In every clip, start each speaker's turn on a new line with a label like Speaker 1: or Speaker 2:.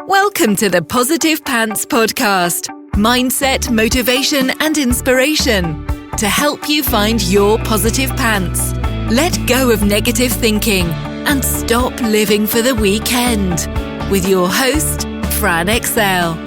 Speaker 1: Welcome to the Positive Pants Podcast. Mindset, motivation, and inspiration to help you find your positive pants. Let go of negative thinking and stop living for the weekend. With your host, Fran Excel.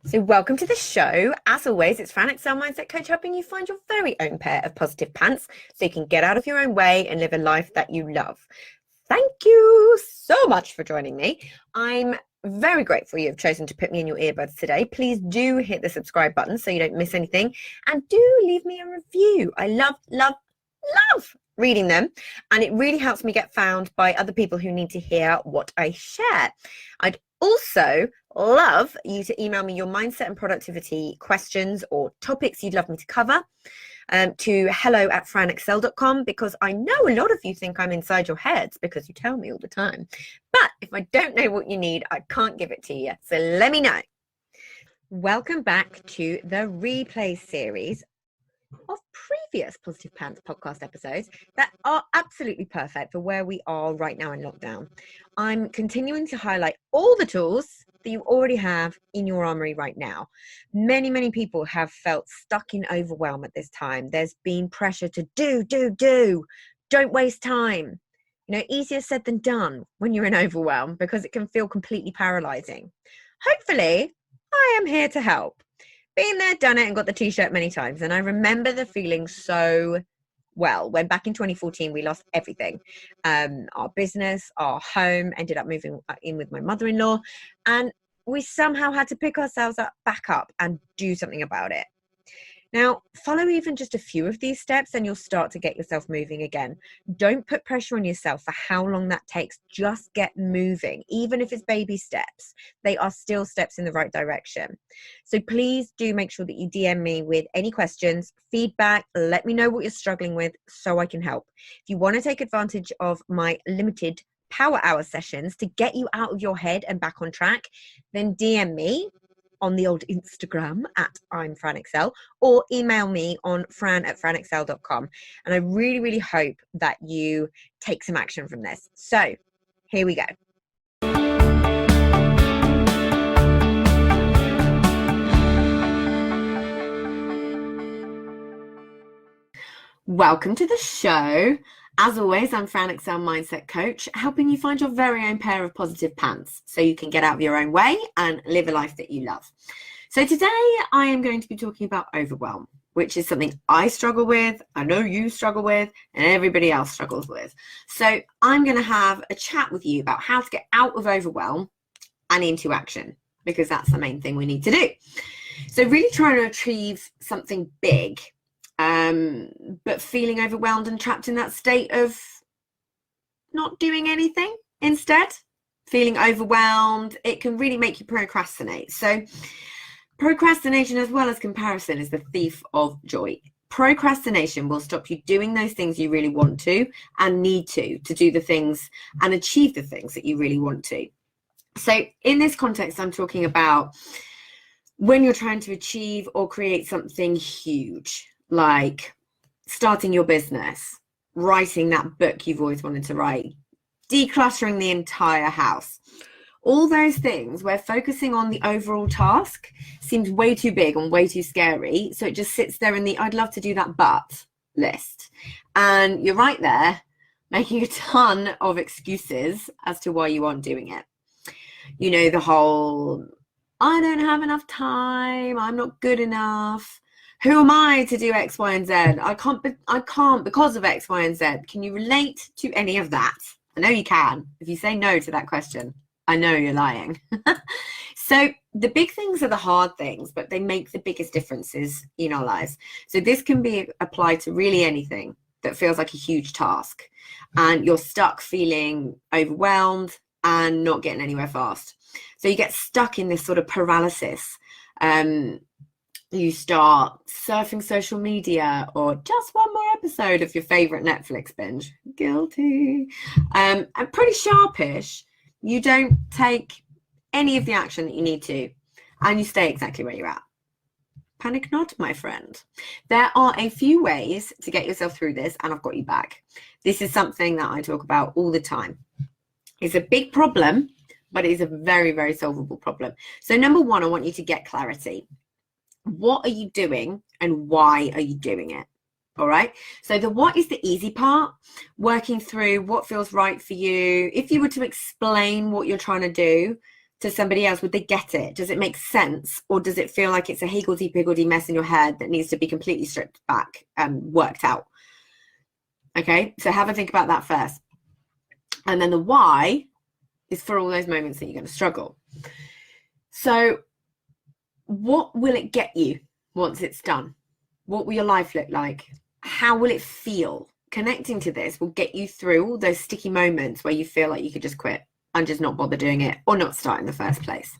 Speaker 2: So welcome to the show. As always, it's Fran Excel Mindset Coach helping you find your very own pair of positive pants so you can get out of your own way and live a life that you love. Thank you so much for joining me. I'm very grateful you've chosen to put me in your earbuds today. Please do hit the subscribe button so you don't miss anything, and do leave me a review. I love reading them, and it really helps me get found by other people who need to hear what I share. I'd also love you to email me your mindset and productivity questions or topics you'd love me to cover to hello@franexcel.com, because I know a lot of you think I'm inside your heads because you tell me all the time. But if I don't know what you need, I can't give it to you. So let me know. Welcome back to the replay series of previous Positive Pants podcast episodes that are absolutely perfect for where we are right now in lockdown. I'm continuing to highlight all the tools that you already have in your armory right now. Many people have felt stuck in overwhelm at this time. There's been pressure to do. Don't waste time. You know, easier said than done when you're in overwhelm, because it can feel completely paralyzing. Hopefully, I am here to help. Been there, done it, and got the t-shirt many times. And I remember the feeling so well when back in 2014, we lost everything. Our business, our home, ended up moving in with my mother-in-law. And we somehow had to pick ourselves back up and do something about it. Now, follow even just a few of these steps and you'll start to get yourself moving again. Don't put pressure on yourself for how long that takes. Just get moving. Even if it's baby steps, they are still steps in the right direction. So please do make sure that you DM me with any questions, feedback. Let me know what you're struggling with so I can help. If you want to take advantage of my limited power hour sessions to get you out of your head and back on track, then DM me on the old Instagram at I'm Fran Excel, or email me on fran@franexcel.com. And I really hope that you take some action from this. So here we go. Welcome to the show. As always, I'm Fran Excel Mindset Coach, helping you find your very own pair of positive pants so you can get out of your own way and live a life that you love. So today I am going to be talking about overwhelm, which is something I struggle with, I know you struggle with, and everybody else struggles with. So I'm going to have a chat with you about how to get out of overwhelm and into action, because that's the main thing we need to do. So really trying to achieve something big, but feeling overwhelmed and trapped in that state of not doing anything instead. Feeling overwhelmed, it can really make you procrastinate. So procrastination, as well as comparison, is the thief of joy. Procrastination will stop you doing those things you really want to and need to do the things and achieve the things that you really want to. So in this context, I'm talking about when you're trying to achieve or create something huge, like starting your business, writing that book you've always wanted to write, decluttering the entire house. All those things where focusing on the overall task seems way too big and way too scary. So it just sits there in the I'd love to do that but list. And you're right there making a ton of excuses as to why you aren't doing it. You know, the whole, I don't have enough time, I'm not good enough. Who am I to do X, Y, and Z? I can't because of X, Y, and Z. Can you relate to any of that? I know you can. If you say no to that question, I know you're lying. So the big things are the hard things, but they make the biggest differences in our lives. So this can be applied to really anything that feels like a huge task and you're stuck feeling overwhelmed and not getting anywhere fast. So you get stuck in this sort of paralysis. You start surfing social media or just one more episode of your favorite Netflix binge. Guilty. And pretty sharpish. You don't take any of the action that you need to, and you stay exactly where you're at. Panic not, my friend. There are a few ways to get yourself through this, and I've got you back. This is something that I talk about all the time. It's a big problem, but it is a very, very solvable problem. So number one, I want you to get clarity. What are you doing and why are you doing it? All right. So the what is the easy part, working through what feels right for you. If you were to explain what you're trying to do to somebody else, would they get it? Does it make sense? Or does it feel like it's a higgledy-piggledy mess in your head that needs to be completely stripped back and worked out? Okay. So have a think about that first. And then the why is for all those moments that you're going to struggle. So what will it get you once it's done? What will your life look like? How will it feel? Connecting to this will get you through all those sticky moments where you feel like you could just quit and just not bother doing it or not start in the first place.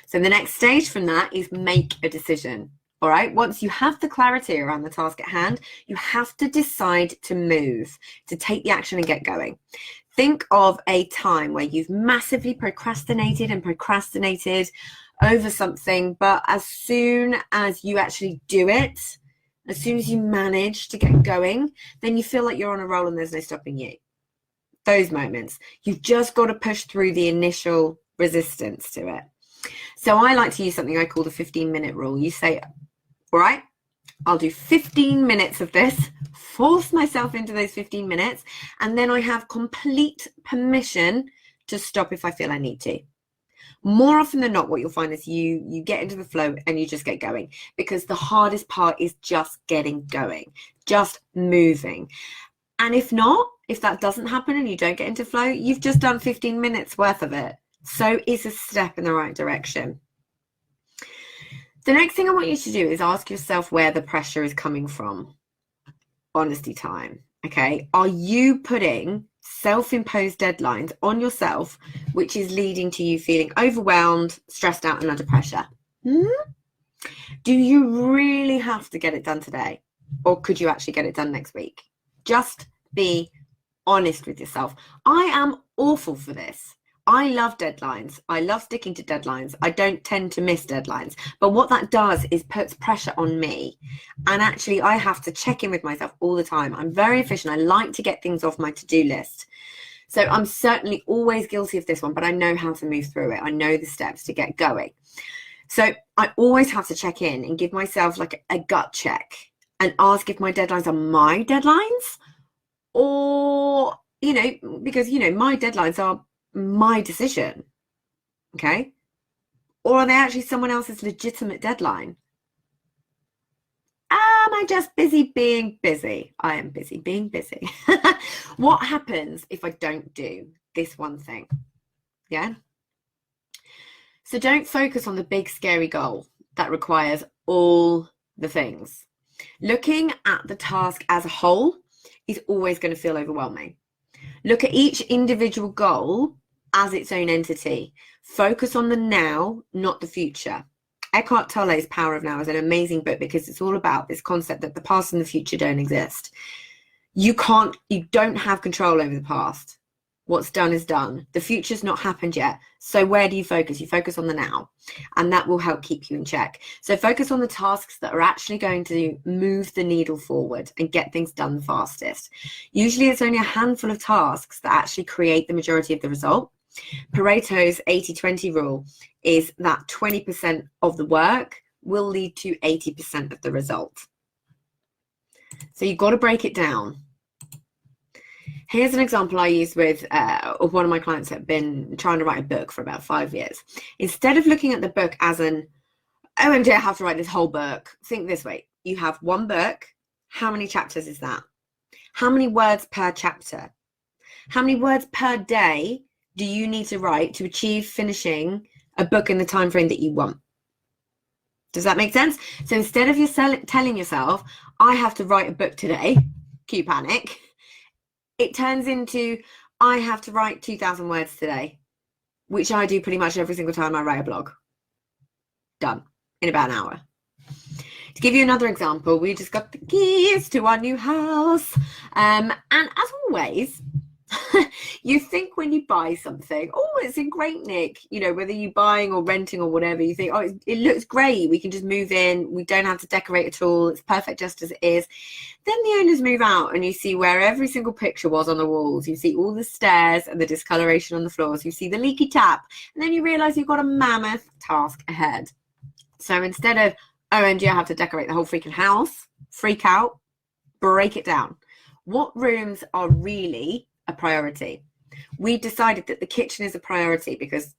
Speaker 2: So the next stage from that is make a decision. All right. Once you have the clarity around the task at hand, you have to decide to move, to take the action and get going. Think of a time where you've massively procrastinated over something, but as soon as you actually do it, as soon as you manage to get going, then you feel like you're on a roll and there's no stopping you. Those moments, you've just got to push through the initial resistance to it. So I like to use something I call the 15-minute rule. You say, all right, I'll do 15 minutes of this, force myself into those 15 minutes, and then I have complete permission to stop if I feel I need to. More often than not, what you'll find is you get into the flow and you just get going, because the hardest part is just getting going, just moving. And if that doesn't happen and you don't get into flow, you've just done 15 minutes worth of it. So it's a step in the right direction. The next thing I want you to do is ask yourself where the pressure is coming from. Honesty time. Okay. Are you putting self-imposed deadlines on yourself, which is leading to you feeling overwhelmed, stressed out, and under pressure? Do you really have to get it done today? Or could you actually get it done next week? Just be honest with yourself. I am awful for this. I love deadlines. I love sticking to deadlines. I don't tend to miss deadlines. But what that does is puts pressure on me. And actually, I have to check in with myself all the time. I'm very efficient. I like to get things off my to-do list. So I'm certainly always guilty of this one, but I know how to move through it. I know the steps to get going. So I always have to check in and give myself like a gut check and ask if my deadlines are my deadlines, or, because, my deadlines are my decision. Okay. Or are they actually someone else's legitimate deadline? Am I just busy being busy? I am busy being busy. What happens if I don't do this one thing? Yeah. So don't focus on the big scary goal that requires all the things. Looking at the task as a whole is always going to feel overwhelming. Look at each individual goal as its own entity. Focus on the now, not the future. Eckhart Tolle's Power of Now is an amazing book because it's all about this concept that the past and the future don't exist. You don't have control over the past. What's done is done. The future's not happened yet. So where do you focus? You focus on the now, and that will help keep you in check. So focus on the tasks that are actually going to move the needle forward and get things done the fastest. Usually it's only a handful of tasks that actually create the majority of the result. Pareto's 80-20 rule is that 20% of the work will lead to 80% of the result. So you've got to break it down. Here's an example I use with one of my clients that have been trying to write a book for about 5 years. Instead of looking at the book as an, OMG, I have to write this whole book, think this way. You have one book. How many chapters is that? How many words per chapter? How many words per day do you need to write to achieve finishing a book in the time frame that you want? Does that make sense? So instead of you telling yourself, I have to write a book today, cue panic, it turns into, I have to write 2,000 words today, which I do pretty much every single time I write a blog. Done in about an hour. To give you another example, we just got the keys to our new house. And as always, You think when you buy something, oh, it's in great nick, whether you're buying or renting or whatever, you think, oh, it looks great, we can just move in, we don't have to decorate at all, it's perfect just as it is. Then the owners move out and you see where every single picture was on the walls, you see all the stairs and the discoloration on the floors, you see the leaky tap, and then you realize you've got a mammoth task ahead. So instead of, OMG, I have to decorate the whole freaking house, freak out, break it down. What rooms are really a priority? We decided that the kitchen is a priority because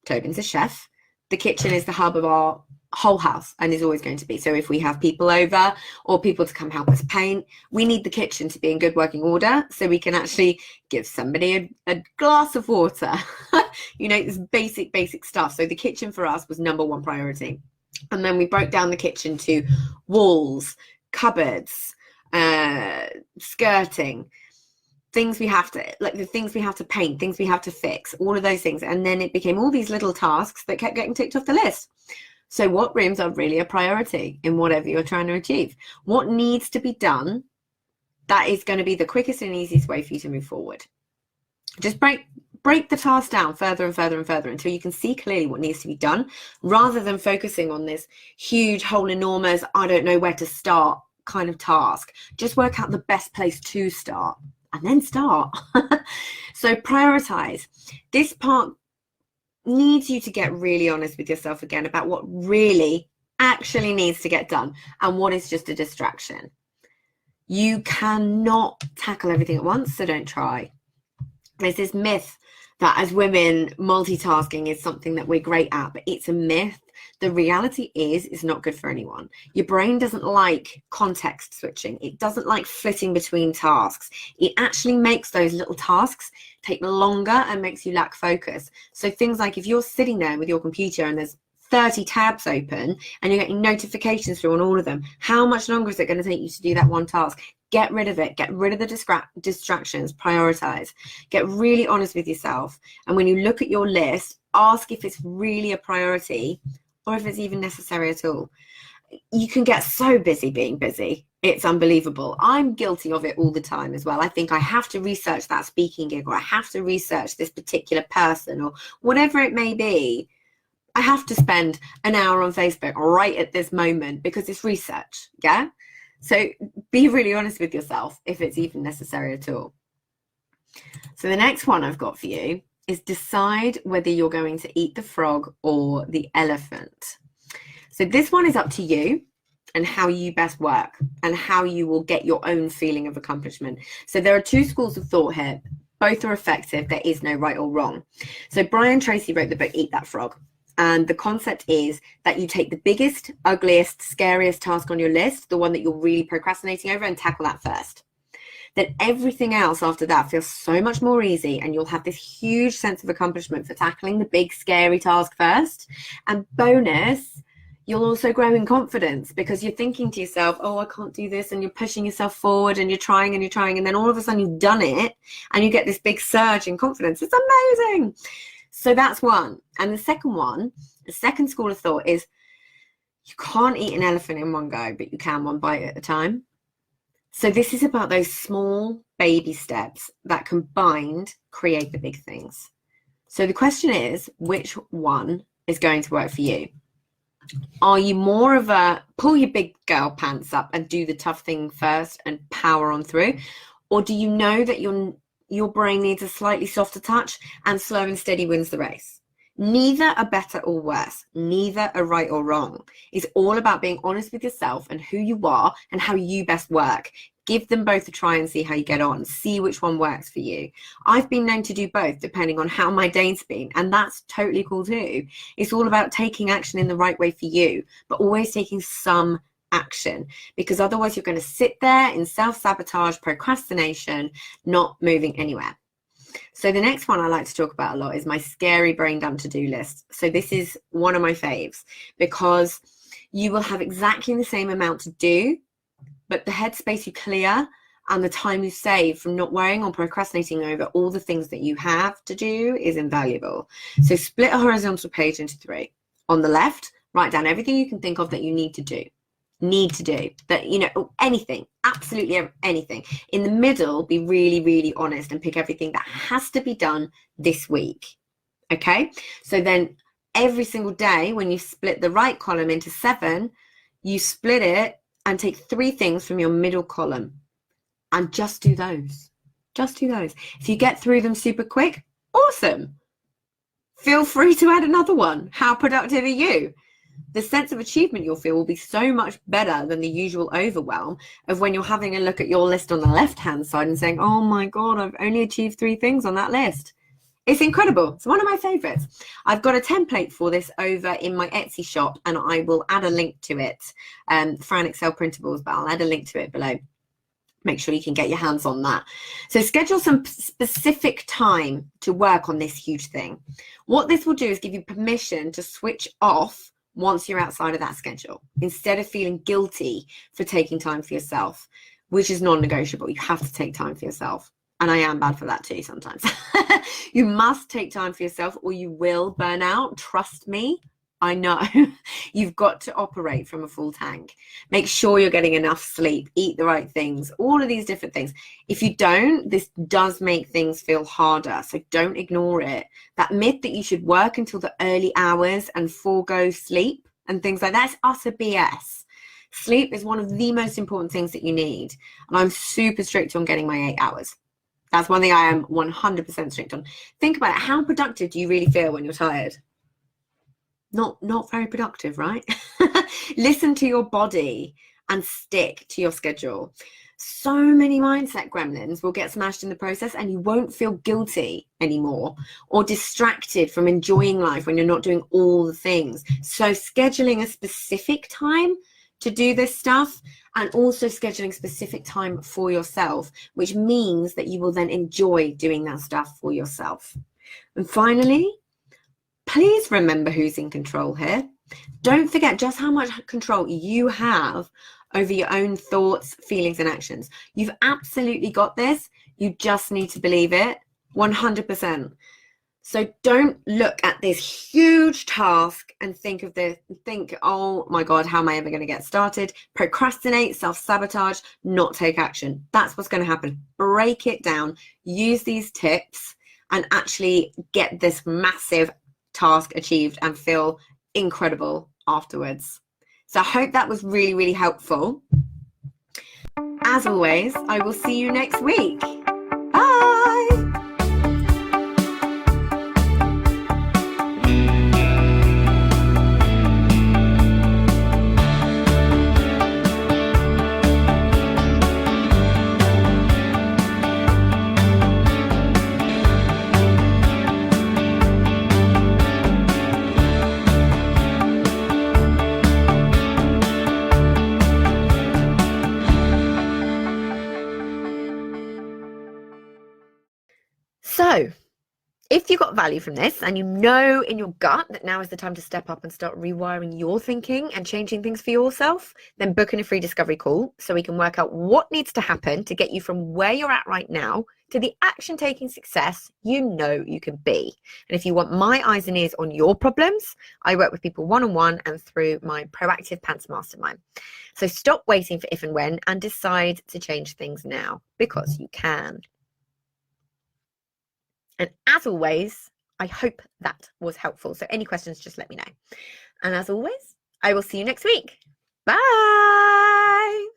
Speaker 2: Tobin's a chef. The kitchen is the hub of our whole house and is always going to be. So if we have people over or people to come help us paint, we need the kitchen to be in good working order so we can actually give somebody a glass of water. This basic stuff. So the kitchen for us was number one priority. And then we broke down the kitchen to walls, cupboards, skirting, things we have to, like the things we have to paint, things we have to fix, all of those things. And then it became all these little tasks that kept getting ticked off the list. So what rooms are really a priority in whatever you're trying to achieve? What needs to be done that is going to be the quickest and easiest way for you to move forward? Just break the task down further and further and further until you can see clearly what needs to be done, rather than focusing on this huge, whole enormous, I don't know where to start kind of task. Just work out the best place to start and then start. So prioritize. This part needs you to get really honest with yourself again about what really actually needs to get done and what is just a distraction. You cannot tackle everything at once, so don't try. There's this myth that as women, multitasking is something that we're great at, but it's a myth. The reality is it's not good for anyone. Your brain doesn't like context switching. It doesn't like flitting between tasks. It actually makes those little tasks take longer and makes you lack focus. So things like if you're sitting there with your computer and there's 30 tabs open and you're getting notifications through on all of them, how much longer is it going to take you to do that one task? Get rid of it. Get rid of the distractions. Prioritize. Get really honest with yourself. And when you look at your list, ask if it's really a priority or if it's even necessary at all. You can get so busy being busy. It's unbelievable. I'm guilty of it all the time as well. I think I have to research that speaking gig, or I have to research this particular person, or whatever it may be. I have to spend an hour on Facebook right at this moment because it's research. Yeah. So be really honest with yourself if it's even necessary at all. So the next one I've got for you is decide whether you're going to eat the frog or the elephant. So this one is up to you and how you best work and how you will get your own feeling of accomplishment. So there are two schools of thought here. Both are effective. There is no right or wrong. So Brian Tracy wrote the book, Eat That Frog. And the concept is that you take the biggest, ugliest, scariest task on your list, the one that you're really procrastinating over, and tackle that first. Then everything else after that feels so much more easy, and you'll have this huge sense of accomplishment for tackling the big, scary task first. And bonus, you'll also grow in confidence because you're thinking to yourself, oh, I can't do this. And you're pushing yourself forward and you're trying and you're trying. And then all of a sudden you've done it and you get this big surge in confidence. It's amazing. So that's one. And the second one, the second school of thought is you can't eat an elephant in one go, but you can one bite at a time. So this is about those small baby steps that combined create the big things. So the question is, which one is going to work for you? Are you more of a pull your big girl pants up and do the tough thing first and power on through? Or do you know that your brain needs a slightly softer touch and slow and steady wins the race? Neither are better or worse. Neither are right or wrong. It's all about being honest with yourself and who you are and how you best work. Give them both a try and see how you get on. See which one works for you. I've been known to do both depending on how my day's been, and that's totally cool too. It's all about taking action in the right way for you, but always taking some action, because otherwise you're going to sit there in self-sabotage, procrastination, not moving anywhere. So the next one I like to talk about a lot is my scary brain dump to-do list. So this is one of my faves because you will have exactly the same amount to do, but the headspace you clear and the time you save from not worrying or procrastinating over all the things that you have to do is invaluable. So split a horizontal page into 3. On the left, write down everything you can think of that you need to do. need to do, that, you know, anything, absolutely anything. In the middle, be really, really honest and pick everything that has to be done this week. Okay, so then every single day when you split the right column into 7, you split it and take 3 things from your middle column and just do those. Just do those. If you get through them super quick, awesome. Feel free to add another one. How productive are you? The sense of achievement you'll feel will be so much better than the usual overwhelm of when you're having a look at your list on the left-hand side and saying, oh my God, I've only achieved 3 things on that list. It's incredible. It's one of my favorites. I've got a template for this over in my Etsy shop, and I will add a link to it. Fran Excel printables, but I'll add a link to it below. Make sure you can get your hands on that. So schedule some specific time to work on this huge thing. What this will do is give you permission to switch off once you're outside of that schedule, instead of feeling guilty for taking time for yourself, which is non-negotiable. You have to take time for yourself. And I am bad for that too sometimes. You must take time for yourself or you will burn out. Trust me, I know. You've got to operate from a full tank. Make sure you're getting enough sleep, eat the right things, all of these different things. If you don't, this does make things feel harder. So don't ignore it. That myth that you should work until the early hours and forego sleep and things like that is utter BS. Sleep is one of the most important things that you need. And I'm super strict on getting my 8 hours. That's one thing I am 100% strict on. Think about it. How productive do you really feel when you're tired? Not very productive, right? Listen to your body and stick to your schedule. So many mindset gremlins will get smashed in the process and you won't feel guilty anymore or distracted from enjoying life when you're not doing all the things. So scheduling a specific time to do this stuff, and also scheduling specific time for yourself, which means that you will then enjoy doing that stuff for yourself. And finally, please remember who's in control here. Don't forget just how much control you have over your own thoughts, feelings, and actions. You've absolutely got this. You just need to believe it 100%. So don't look at this huge task and think, oh my God, how am I ever going to get started? Procrastinate, self-sabotage, not take action. That's what's going to happen. Break it down, use these tips, and actually get this massive task achieved and feel incredible afterwards. So I hope that was really, really helpful. As always, I will see you next week. Bye. So, if you got value from this and you know in your gut that now is the time to step up and start rewiring your thinking and changing things for yourself, then book in a free discovery call so we can work out what needs to happen to get you from where you're at right now to the action-taking success you know you can be. And if you want my eyes and ears on your problems, I work with people one-on-one and through my Proactive Pants Mastermind. So stop waiting for if and when and decide to change things now, because you can. And as always, I hope that was helpful. So any questions, just let me know. And as always, I will see you next week. Bye.